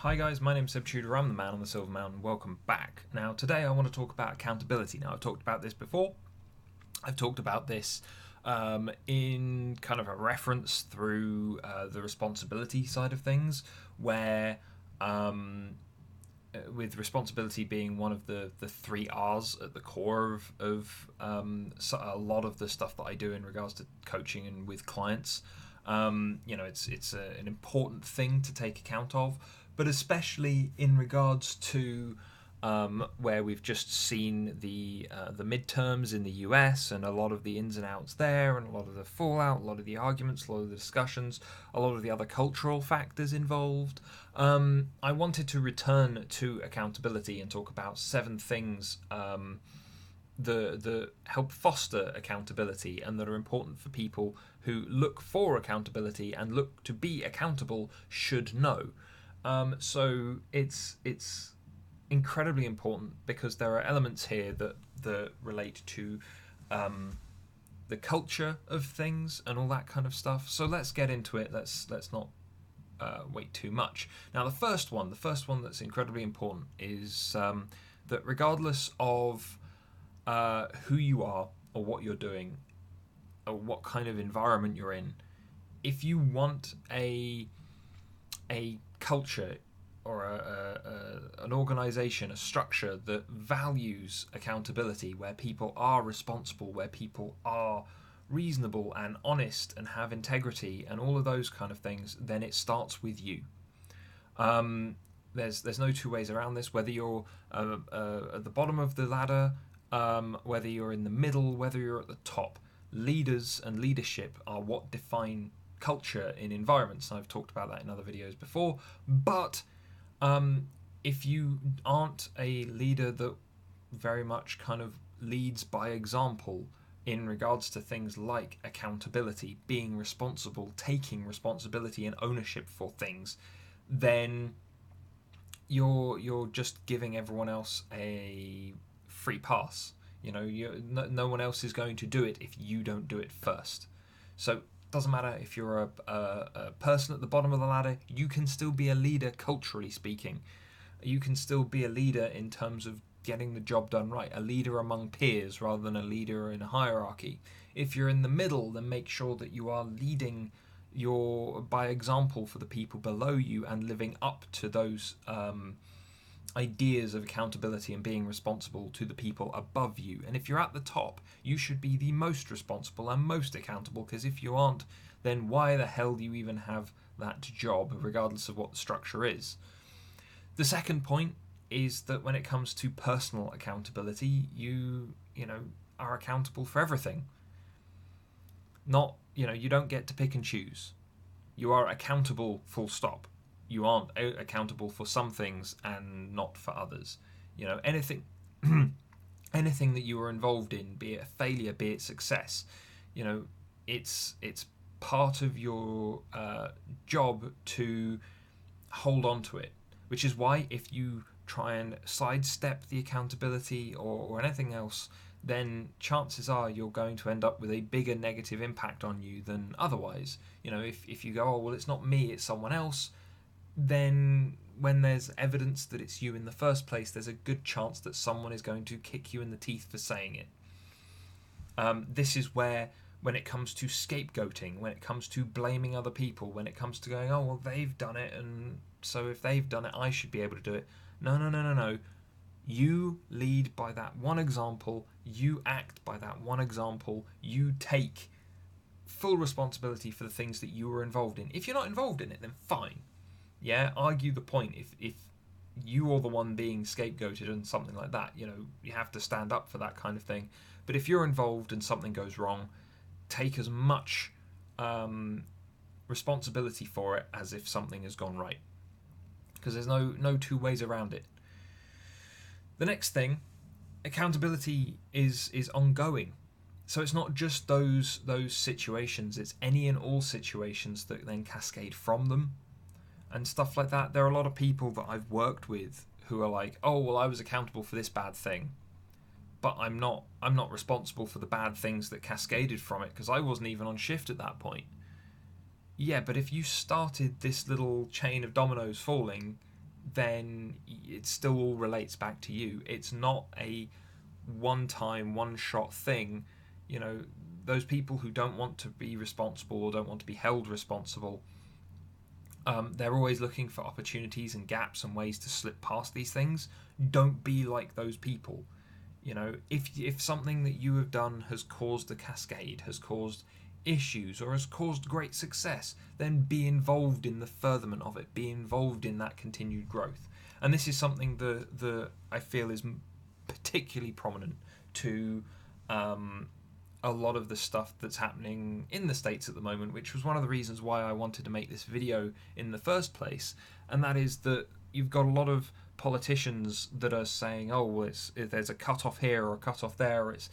Hi guys, my name's Seb Tudor, I'm the man on the Silver Mountain, welcome back. Now today I want to talk about accountability. Now I've talked about this before, I've talked about this in kind of a reference through the responsibility side of things, where with responsibility being one of the three R's at the core of a lot of the stuff that I do in regards to coaching and with clients. It's an important thing to take account of, but especially in regards to where we've just seen the midterms in the US and a lot of the ins and outs there, and a lot of the fallout, a lot of the arguments, a lot of the discussions, a lot of the other cultural factors involved. I wanted to return to accountability and talk about 7 things that help foster accountability and that are important for people who look for accountability and look to be accountable should know. So it's incredibly important because there are elements here that relate to the culture of things and all that kind of stuff. So let's get into it. Let's not wait too much. Now the first one that's incredibly important is that regardless of who you are or what you're doing or what kind of environment you're in, if you want a culture or an organization, a structure that values accountability, where people are responsible, where people are reasonable and honest and have integrity and all of those kind of things, then it starts with you. There's no two ways around this. Whether you're at the bottom of the ladder, whether you're in the middle, whether you're at the top, leaders and leadership are what define culture in environments. I've talked about that in other videos before, but if you aren't a leader that very much kind of leads by example in regards to things like accountability, being responsible, taking responsibility and ownership for things, then you're just giving everyone else a free pass. No one else is going to do it if you don't do it first. So doesn't matter if you're a person at the bottom of the ladder, you can still be a leader culturally speaking. You can still be a leader in terms of getting the job done right, a leader among peers rather than a leader in a hierarchy. If you're in the middle, then make sure that you are leading by example for the people below you and living up to those ideas of accountability and being responsible to the people above you. And if you're at the top, you should be the most responsible and most accountable, because if you aren't, then why the hell do you even have that job, regardless of what the structure is? The second point is that when it comes to personal accountability, you are accountable for everything. Not, you don't get to pick and choose. You are accountable, full stop. You aren't accountable for some things and not for others. Anything anything that you are involved in, be it a failure, be it success, it's part of your job to hold on to it. Which is why if you try and sidestep the accountability or anything else, then chances are you're going to end up with a bigger negative impact on you than otherwise. If you go, oh well, it's not me, it's someone else, then when there's evidence that it's you in the first place, there's a good chance that someone is going to kick you in the teeth for saying it. This is where, when it comes to scapegoating, when it comes to blaming other people, when it comes to going, oh, well, they've done it, and so if they've done it, I should be able to do it. No. You lead by that one example. You act by that one example. You take full responsibility for the things that you were involved in. If you're not involved in it, then fine. Yeah, argue the point. If you are the one being scapegoated and something like that, you have to stand up for that kind of thing. But if you're involved and something goes wrong, take as much responsibility for it as if something has gone right, because there's no two ways around it. The next thing, accountability is ongoing. So it's not just those situations, it's any and all situations that then cascade from them and stuff like that. There are a lot of people that I've worked with who are like, oh well, I was accountable for this bad thing, but I'm not responsible for the bad things that cascaded from it because I wasn't even on shift at that point. Yeah, but if you started this little chain of dominoes falling, then it still all relates back to you. It's not a one-time, one-shot thing. You know, those people who don't want to be responsible or don't want to be held responsible, they're always looking for opportunities and gaps and ways to slip past these things. Don't be like those people. You know, if something that you have done has caused a cascade, has caused issues, or has caused great success, then be involved in the furtherment of it. Be involved in that continued growth. And this is something that I feel is particularly prominent to a lot of the stuff that's happening in the States at the moment, which was one of the reasons why I wanted to make this video in the first place. And that is that you've got a lot of politicians that are saying, oh, well, there's a cut-off here or a cut-off there, or it's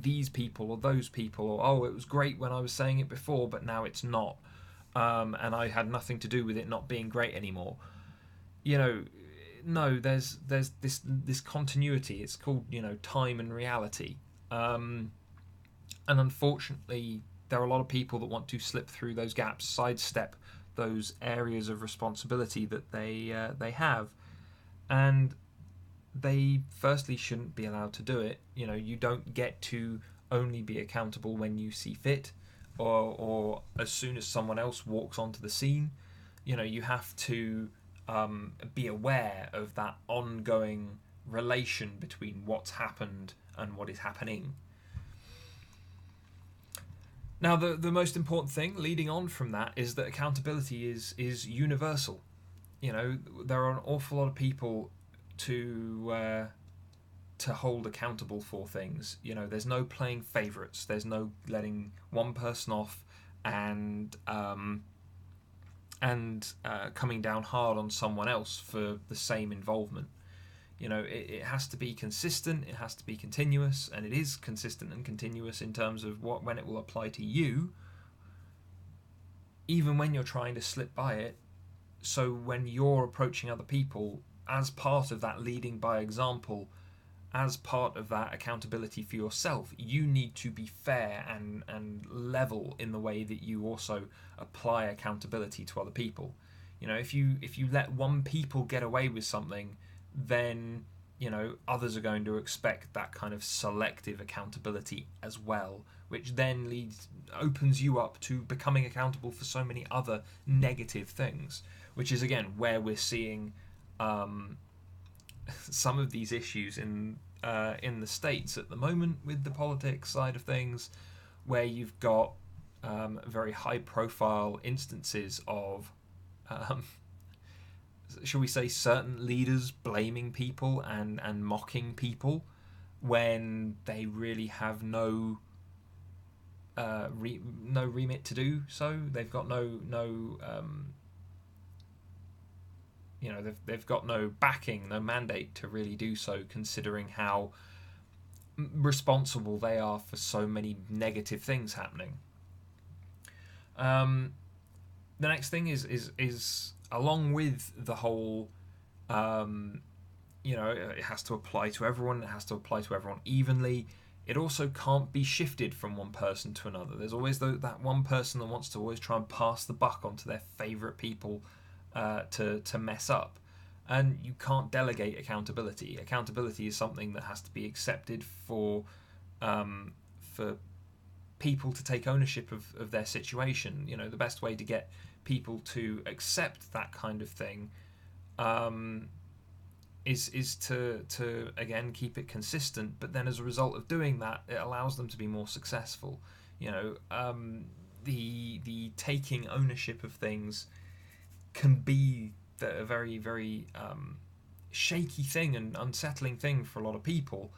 these people or those people, or oh, it was great when I was saying it before, but now it's not, and I had nothing to do with it not being great anymore. You know, no, there's this continuity. It's called, you know, time and reality. And unfortunately, there are a lot of people that want to slip through those gaps, sidestep those areas of responsibility that they have, and they firstly shouldn't be allowed to do it. You know, you don't get to only be accountable when you see fit, or as soon as someone else walks onto the scene. You know, you have to be aware of that ongoing relation between what's happened and what is happening. Now, the most important thing leading on from that is that accountability is universal. You know, there are an awful lot of people to hold accountable for things. You know, there's no playing favourites. There's no letting one person off and coming down hard on someone else for the same involvement. You know, it has to be consistent, it has to be continuous, and it is consistent and continuous in terms of when it will apply to you, even when you're trying to slip by it. So when you're approaching other people, as part of that leading by example, as part of that accountability for yourself, you need to be fair and level in the way that you also apply accountability to other people. You know, if you let one people get away with something, then, you know, others are going to expect that kind of selective accountability as well, which then opens you up to becoming accountable for so many other negative things, which is again where we're seeing some of these issues in the States at the moment with the politics side of things, where you've got very high profile instances of shall we say, certain leaders blaming people and mocking people when they really have no remit to do so. They've got they've got no backing, no mandate to really do so, considering how responsible they are for so many negative things happening. The next thing is along with the whole, it has to apply to everyone, it has to apply to everyone evenly, it also can't be shifted from one person to another. There's always that one person that wants to always try and pass the buck onto their favourite people to mess up. And you can't delegate accountability. Accountability is something that has to be accepted for people to take ownership of their situation. You know, the best way to get people to accept that kind of thing is to again keep it consistent, but then as a result of doing that, it allows them to be more successful. You know, the taking ownership of things can be a very, very shaky thing and unsettling thing for a lot of people,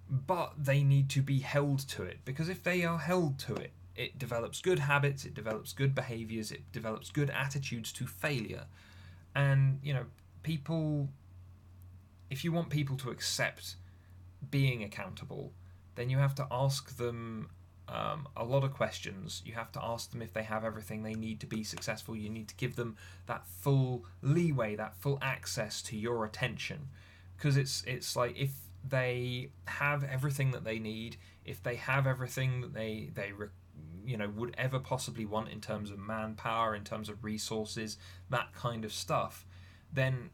but they need to be held to it, because if they are held to it, it develops good habits, it develops good behaviours, it develops good attitudes to failure. And, you know, people, if you want people to accept being accountable, then you have to ask them a lot of questions. You have to ask them if they have everything they need to be successful. You need to give them that full leeway, that full access to your attention, because it's like, if they have everything that they need, if they have everything that they would ever possibly want in terms of manpower, in terms of resources, that kind of stuff, then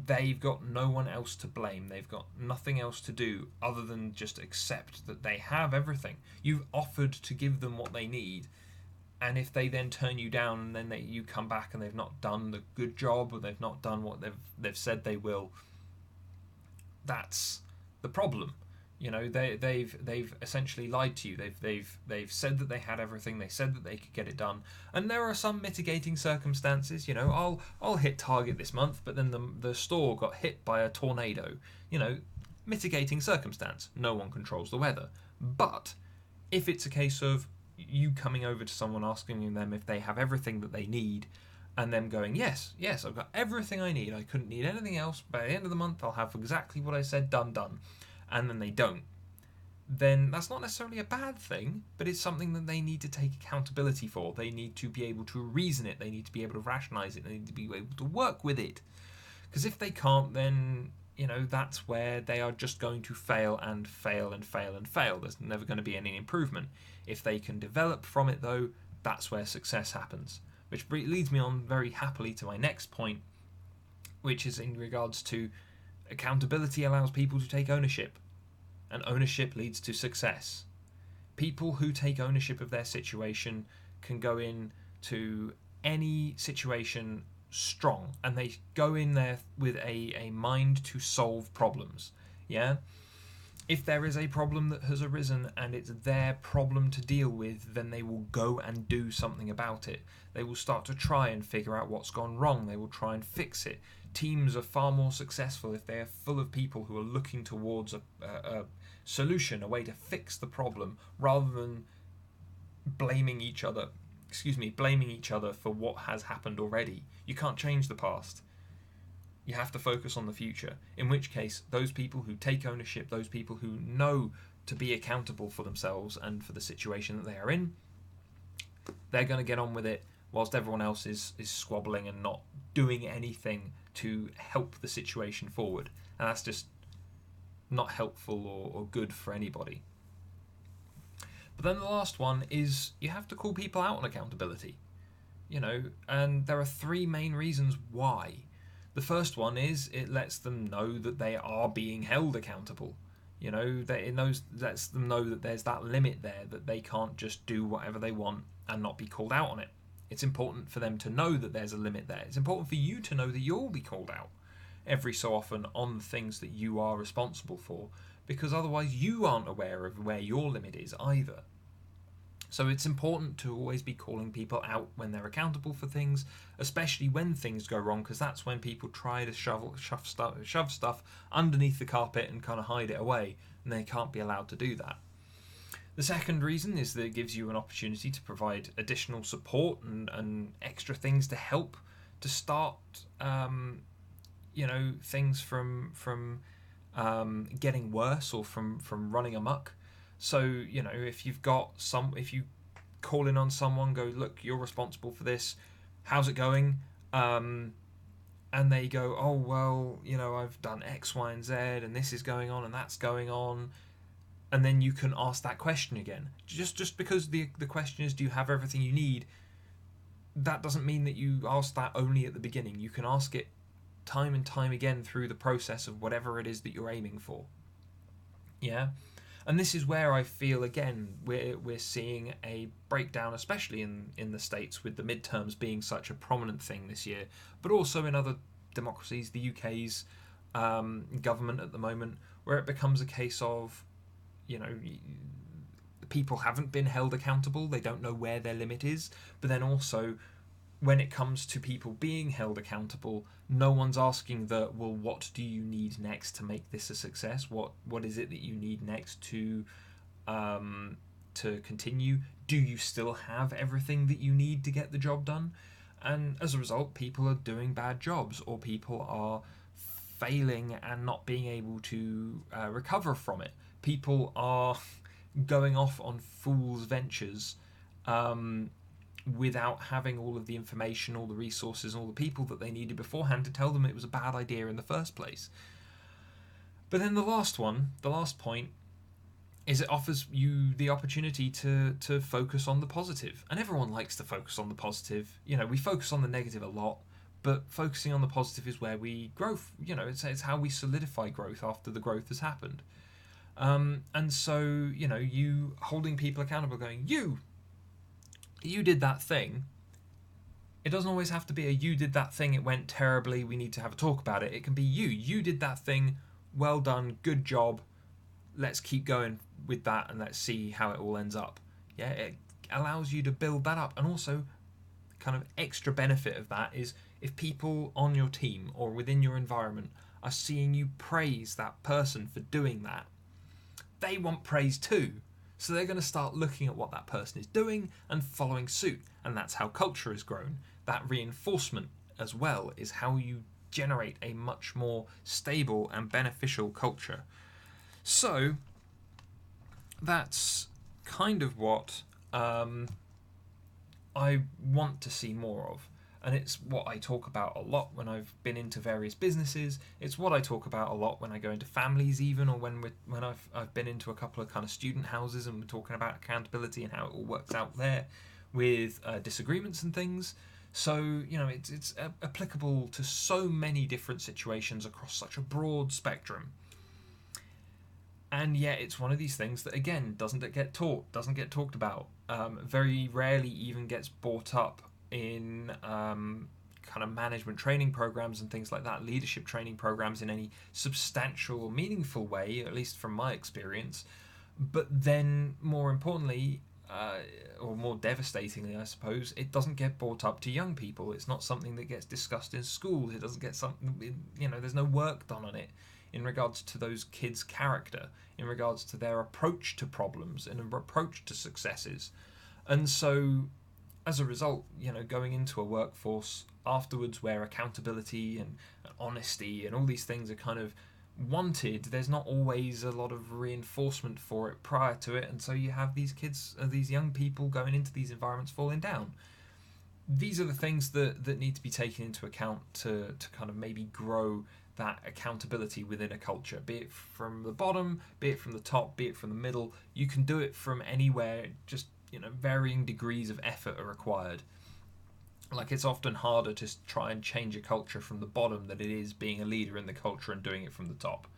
they've got no one else to blame. They've got nothing else to do other than just accept that they have everything. You've offered to give them what they need, and if they then turn you down and then you come back and they've not done the good job, or they've not done what they've said they will, that's the problem. You know, they've essentially lied to you. They've said that they had everything. They said that they could get it done. And there are some mitigating circumstances. You know, I'll hit target this month, but then the store got hit by a tornado. You know, mitigating circumstance. No one controls the weather. But if it's a case of you coming over to someone asking them if they have everything that they need, and them going, yes, I've got everything I need. I couldn't need anything else. By the end of the month, I'll have exactly what I said, done. And then they don't, then that's not necessarily a bad thing, but it's something that they need to take accountability for. They need to be able to reason it. They need to be able to rationalize it. They need to be able to work with it. Because if they can't, then, you know, that's where they are just going to fail and fail and fail and fail. There's never going to be any improvement. If they can develop from it, though, that's where success happens. Which leads me on very happily to my next point, which is in regards to accountability allows people to take ownership, and ownership leads to success. People who take ownership of their situation can go into any situation strong, and they go in there with a mind to solve problems. Yeah? If there is a problem that has arisen and it's their problem to deal with, then they will go and do something about it. They will start to try and figure out what's gone wrong. They will try and fix it. Teams are far more successful if they are full of people who are looking towards a solution, a way to fix the problem, rather than blaming each other for what has happened already. You can't change the past. You have to focus on the future, in which case those people who take ownership, those people who know to be accountable for themselves and for the situation that they are in, they're going to get on with it, whilst everyone else is squabbling and not doing anything to help the situation forward. And that's just not helpful or good for anybody. But then the last one is you have to call people out on accountability. You know, and there are three main reasons why. The first one is it lets them know that they are being held accountable. You know, it lets them know that there's that limit there, that they can't just do whatever they want and not be called out on it. It's important for them to know that there's a limit there. It's important for you to know that you'll be called out every so often on the things that you are responsible for, because otherwise you aren't aware of where your limit is either. So it's important to always be calling people out when they're accountable for things, especially when things go wrong, because that's when people try to shove stuff underneath the carpet and kind of hide it away, and they can't be allowed to do that. The second reason is that it gives you an opportunity to provide additional support and extra things to help to start, things from getting worse or from running amok. So, you know, if you call in on someone, go, look, you're responsible for this, how's it going? And they go, oh, well, you know, I've done X, Y, and Z, and this is going on, and that's going on. And then you can ask that question again. Just because the question is, do you have everything you need? That doesn't mean that you ask that only at the beginning. You can ask it time and time again through the process of whatever it is that you're aiming for. Yeah? And this is where I feel, again, we're seeing a breakdown, especially in the States, with the midterms being such a prominent thing this year, but also in other democracies, the UK's government at the moment, where it becomes a case of, you know, people haven't been held accountable, they don't know where their limit is, but then also when it comes to people being held accountable, no one's asking what do you need next to make this a success? What is it that you need next to continue? Do you still have everything that you need to get the job done? And as a result, people are doing bad jobs, or people are failing and not being able to recover from it. People are going off on fool's ventures without having all of the information, all the resources, and all the people that they needed beforehand to tell them it was a bad idea in the first place. But then the last point, is it offers you the opportunity to focus on the positive. And everyone likes to focus on the positive. You know, we focus on the negative a lot, but focusing on the positive is where we grow. You know, it's how we solidify growth after the growth has happened. And so, you know, you holding people accountable, going, you did that thing. It doesn't always have to be a you did that thing, it went terribly, we need to have a talk about it. It can be you did that thing, well done, good job, let's keep going with that and let's see how it all ends up. Yeah, it allows you to build that up. And also, kind of extra benefit of that is if people on your team or within your environment are seeing you praise that person for doing that, they want praise too. So they're going to start looking at what that person is doing and following suit. And that's how culture is grown. That reinforcement as well is how you generate a much more stable and beneficial culture. So that's kind of what I want to see more of. And it's what I talk about a lot when I've been into various businesses. It's what I talk about a lot when I go into families, even, or when I've been into a couple of kind of student houses and we're talking about accountability and how it all works out there with disagreements and things. So, you know, it's applicable to so many different situations across such a broad spectrum. And yet it's one of these things that, again, doesn't get talked about, very rarely even gets brought up in kind of management training programs and things like that, leadership training programs in any substantial or meaningful way, at least from my experience. But then, more importantly, or more devastatingly, I suppose, it doesn't get brought up to young people. It's not something that gets discussed in schools. It doesn't get something, you know, there's no work done on it in regards to those kids' character, in regards to their approach to problems and approach to successes. And so, as a result, you know, going into a workforce afterwards where accountability and honesty and all these things are kind of wanted, there's not always a lot of reinforcement for it prior to it, and so you have these kids, these young people going into these environments falling down. These are the things that need to be taken into account to kind of maybe grow that accountability within a culture, be it from the bottom, be it from the top, be it from the middle. You can do it from anywhere, just, you know, varying degrees of effort are required. Like, it's often harder to try and change a culture from the bottom than it is being a leader in the culture and doing it from the top.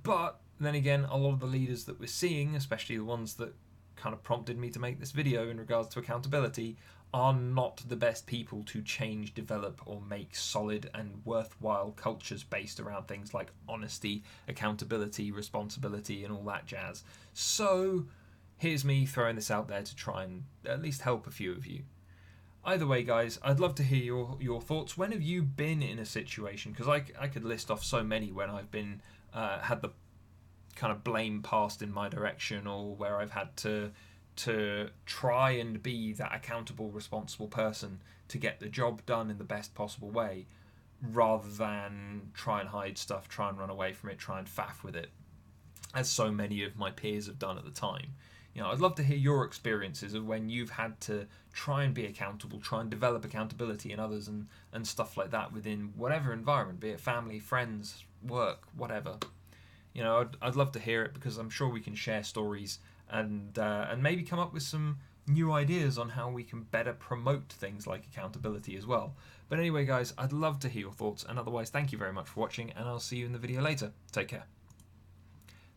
But then again, a lot of the leaders that we're seeing, especially the ones that kind of prompted me to make this video in regards to accountability, are not the best people to change, develop, or make solid and worthwhile cultures based around things like honesty, accountability, responsibility, and all that jazz. So here's me throwing this out there to try and at least help a few of you. Either way, guys, I'd love to hear your thoughts. When have you been in a situation? Because I could list off so many when I've been had the kind of blame passed in my direction, or where I've had to try and be that accountable, responsible person to get the job done in the best possible way, rather than try and hide stuff, try and run away from it, try and faff with it, as so many of my peers have done at the time. You know, I'd love to hear your experiences of when you've had to try and be accountable, try and develop accountability in others and stuff like that within whatever environment, be it family, friends, work, whatever. You know, I'd love to hear it, because I'm sure we can share stories and maybe come up with some new ideas on how we can better promote things like accountability as well. But anyway, guys, I'd love to hear your thoughts, and otherwise, thank you very much for watching, and I'll see you in the video later. Take care.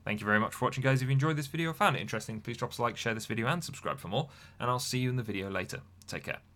Thank you very much for watching, guys. If you enjoyed this video or found it interesting, please drop us a like, share this video, and subscribe for more, and I'll see you in the video later. Take care.